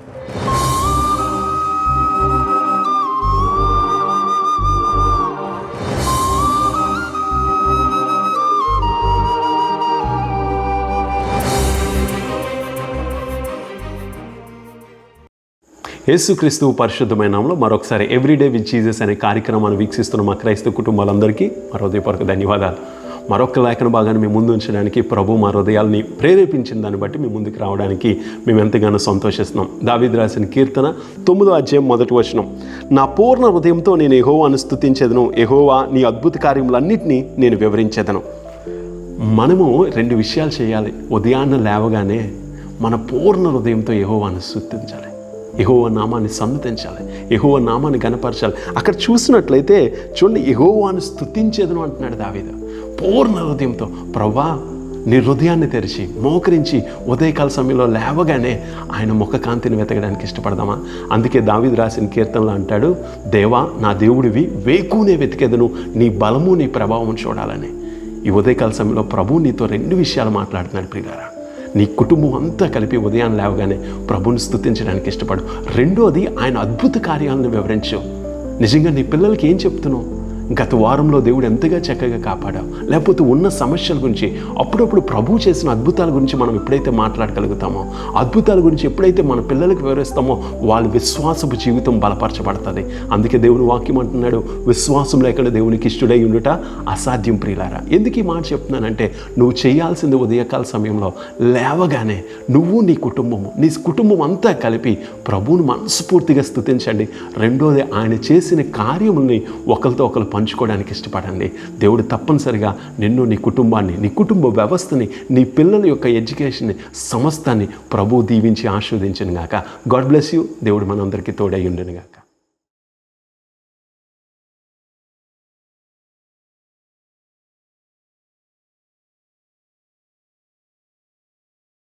యేసుక్రీస్తు పరిశుద్ధమైన నామములో మరొకసారి ఎవ్రీడే విత్ జీసస్ అనే కార్యక్రమాన్ని వీక్షిస్తున్న మా క్రైస్తవ కుటుంబాలందరికీ మా హృదయపూర్వక ధన్యవాదాలు. మరొక లేఖన భాగాన్ని మీ ముందు ఉంచడానికి ప్రభు మా హృదయాల్ని ప్రేరేపించిన దాన్ని బట్టి మీ ముందుకు రావడానికి మేము ఎంతగానో సంతోషిస్తున్నాం. దావీదు రాసిన కీర్తన 9వ అధ్యాయం 1వ వచనం, నా పూర్ణ హృదయంతో నేను యెహోవాను స్తుతించెదను, యెహోవా నీ అద్భుత కార్యములన్నింటినీ నేను వివరించెదను. మనము 2 విషయాలు చేయాలి. ఉదయాన్న లేవగానే మన పూర్ణ హృదయంతో యెహోవాను స్తుతించాలి, యెహోవా నామాన్ని సన్నుతించాలి, యెహోవా నామాన్ని గణపరచాలి. అక్కడ చూసినట్లయితే చూడండి, యెహోవాను స్తుతించేదను అంటున్నాడు దావీదు పూర్ణ హృదయంతో. ప్రభువా, నీ హృదయాన్ని తెరిచి మోకరించి ఉదయకాల సమయంలో లేవగానే ఆయన ముఖ కాంతిని వెతకడానికి ఇష్టపడదామా? అందుకే దావీదు రాసిన కీర్తనలో అంటాడు, దేవా నా దేవుడివి వేకునే వెతికేదను, నీ బలము నీ ప్రభావం చూడాలని. ఈ ఉదయకాల సమయంలో ప్రభు నీతో 2 విషయాలు మాట్లాడుతున్నాడు ప్రియులారా. నీ కుటుంబం అంతా కలిపి ఉదయాన్ని లేవగానే ప్రభుని స్తుతించడానికి ఇష్టపడు. 2వది, ఆయన అద్భుత కార్యాలను వివరించు. నిజంగా నీ పిల్లలకి ఏం చెప్తున్నావు? గత వారంలో దేవుడు ఎంతగా చక్కగా కాపాడావు, లేకపోతే ఉన్న సమస్యల గురించి, అప్పుడప్పుడు ప్రభు చేసిన అద్భుతాల గురించి మనం ఎప్పుడైతే మాట్లాడగలుగుతామో, అద్భుతాల గురించి ఎప్పుడైతే మన పిల్లలకు వివరిస్తామో, వాళ్ళ విశ్వాసపు జీవితం బలపరచబడుతుంది. అందుకే దేవుని వాక్యం అంటున్నాడు, విశ్వాసం లేకుండా దేవునికి ఇష్టడై ఉండుట అసాధ్యం ప్రియులారా. ఎందుకు ఈ మాట చెప్తున్నానంటే, నువ్వు చేయాల్సింది ఉదయకాల సమయంలో లేవగానే నువ్వు నీ కుటుంబం అంతా కలిపి ప్రభువును మనస్ఫూర్తిగా స్తుతించండి. 2వది, ఆయన చేసిన కార్యముల్ని ఒకరితో ఒకరు పంచుకోవడానికి ఇష్టపడండి. దేవుడు తప్పనిసరిగా నిన్ను, నీ కుటుంబాన్ని, నీ కుటుంబ వ్యవస్థని, నీ పిల్లల యొక్క ఎడ్యుకేషన్ని సమస్తాన్ని ప్రభు దీవించి ఆశీర్వదించును గాక. God bless you. దేవుడు మనందరికీ తోడై ఉండును గాక.